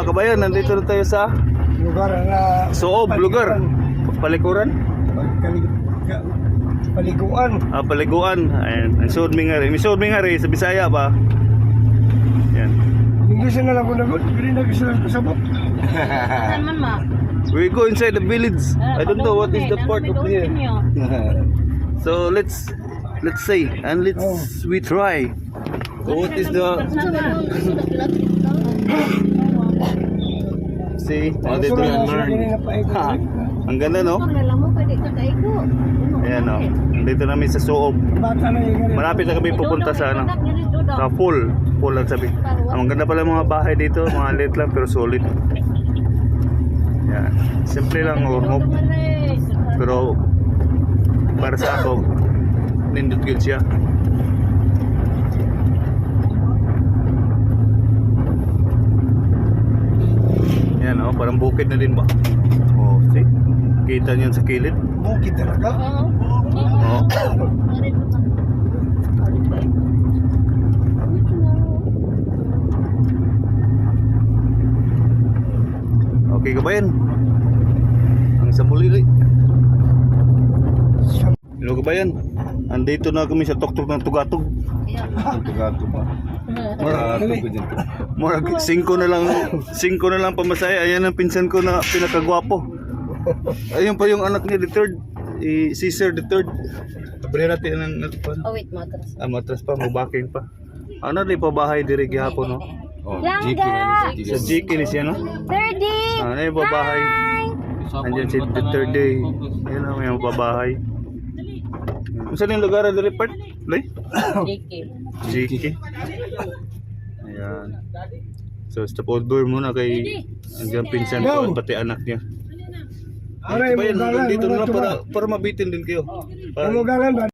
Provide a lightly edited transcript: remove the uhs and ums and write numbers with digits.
mga kabayan, nandito na tayo sa lugar na Soob, lugar. Palikuran? Paliguan. Paliguan. Ayan, ang suod mingari. May suod mingari sa Bisaya ba? Yan. English na lang ko nagod. Hindi na gusto lang kasabot. Saan man ma? We go inside the village. I don't know what is the part of here. So let's say and we try. So what is the see? Oh, they try and learn. Ha, ang ganda no? Ayan o. Dito namin sa Soob. Bata na yung Malapit na kami pupunta sa ano. Sa full lang sabi. Ang ganda pala mga bahay dito, mga liit lang pero solid. Yan. Simple lang urmob. Pero para sa ako, nindot good siya. Yan oh, parang bukid na din ba? Oh, see? Kita niyan sa kilid. bukid talaga. Oh. Okay kabayan. Ang sa Mulili. Hello kabayan. Andito na kami sa tuktok ng Tugatog. Tugatog pa. Murag 5 na lang pamasaya. Ayan ang pinsan ko na pinakagwapo. Ayun pa yung anak niya, the third. Si Sir the third. Tabrihan natin ang natupad. Oh wait, matras. Matras pa, mabaking pa. Ano rin pa bahay diri gihapon no? Oh, Langga! Sa GK ni siya no? 30! Ano yung babahay? Andyan si the third day. Ayun ang may babahay. Saan yung lugar na part? Lay? GK. Ayan. So stop over muna kay hanggang pinsan ko at pati anak niya. Aray, Bayan, mugalan, dito na lang mga para mabitin din kayo. Mugalan ba?